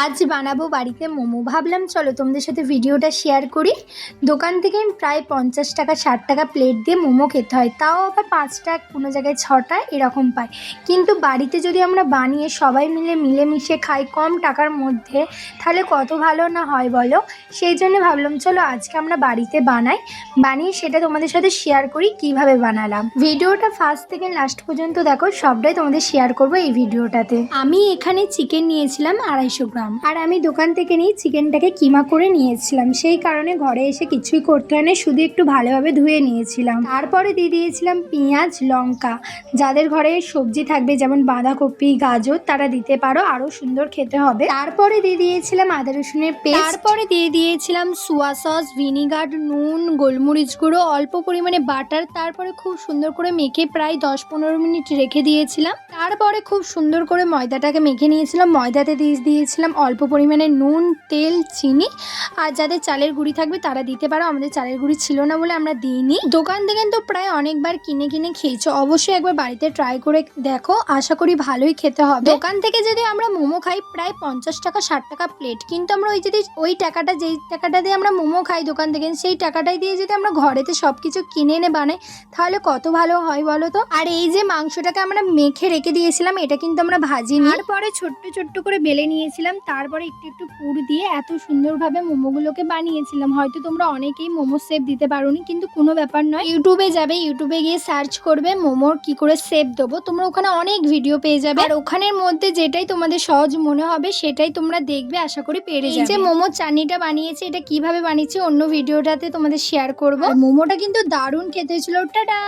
আজ বানাবো বাড়িতে মোমো। ভাবলাম চলো তোমাদের সাথে ভিডিওটা শেয়ার করি। দোকান থেকে প্রায় 50 টাকা 60 টাকা প্লেট দিয়ে মোমো খেতে হয়, তাও আবার 5টা, কোনো জায়গায় 6টা এরকম পায়। কিন্তু বাড়িতে যদি আমরা বানিয়ে সবাই মিলে মিলেমিশে খাই কম টাকার মধ্যে, তাহলে কত ভালো না হয় বলো। সেই জন্য ভাবলাম চলো আজকে আমরা বাড়িতে বানিয়ে সেটা তোমাদের সাথে শেয়ার করি কিভাবে বানালাম। ভিডিওটা ফার্স্ট থেকে লাস্ট পর্যন্ত দেখো, সবটাই তোমাদের শেয়ার করবো এই ভিডিওটাতে। আমি এখানে চিকেন নিয়েছিলাম 250 গ্রাম, আর আমি দোকান থেকে নিয়ে চিকেনটাকে কিমা করে নিয়েছিলাম। সেই কারণে ঘরে এসে কিছুই করতে হয় না, শুধু একটু ভালোভাবে ধুয়ে নিয়েছিলাম। তারপরে দিয়ে দিয়েছিলাম পেঁয়াজ, লঙ্কা। যাদের ঘরে সবজি থাকবে যেমন বাঁধাকপি, গাজর, তারা দিতে পারো, আরো সুন্দর খেতে হবে। তারপরে দিয়ে দিয়েছিলাম আদা রসুনের পেস্ট। তারপরে দিয়ে দিয়েছিলাম সোয়া সস, ভিনিগার, নুন, গোলমরিচ গুঁড়ো, অল্প পরিমাণে বাটার। তারপরে খুব সুন্দর করে মেখে প্রায় 10-15 মিনিট রেখে দিয়েছিলাম। তারপরে খুব সুন্দর করে ময়দাটাকে মেখে নিয়েছিলাম। ময়দাতে দিয়েছিলাম অল্প পরিমাণে নুন, তেল, চিনি। আর যাদের চালের গুঁড়ি থাকবে তারা দিতে পারো, আমাদের চালের গুঁড়ি ছিল না বলে আমরা দিইনি। দোকান থেকে তো প্রায় অনেকবার কিনে খেয়েছো, অবশ্যই একবার বাড়িতে ট্রাই করে দেখো, আশা করি ভালোই খেতে হবে। দোকান থেকে যদি আমরা মোমো খাই প্রায় 50 টাকা 60 টাকা প্লেট, কিন্তু আমরা ওই টাকাটা, যেই টাকাটা দিয়ে আমরা মোমো খাই দোকান থেকে, সেই টাকাটাই দিয়ে যদি আমরা ঘরেতে সবকিছু কিনে এনে বানাই, তাহলে কত ভালো হয় বলো তো। আর এই যে মাংসটাকে আমরা মেখে রেখে দিয়েছিলাম, এটা কিন্তু আমরা ভাজিনি। তারপরে ছোট্ট ছোট্ট করে বেলে নিয়েছিলাম, তারপরে একটু একটু পুর দিয়ে এত সুন্দরভাবে মোমোগুলোকে বানিয়েছিলাম। হয়তো তোমরা অনেকেই মোমো শেপ দিতে পারোনি, কিন্তু কোনো ব্যাপার নয়। ইউটিউবে যাবে, ইউটিউবে গিয়ে সার্চ করবে মোমোর কি করে শেপ দেবো, তোমরা ওখানে অনেক ভিডিও পেয়ে যাবে। আর ওখানের মধ্যে যেটাই তোমাদের সহজ মনে হবে সেটাই তোমরা দেখবে, আশা করি পেরে যাবে। এই যে মোমোর চাটনিটা বানিয়েছি, এটা কিভাবে বানিয়েছি অন্য ভিডিওটাতে তোমাদের শেয়ার করবো। মোমোটা কিন্তু দারুণ খেতে হয়েছিল। টাটা।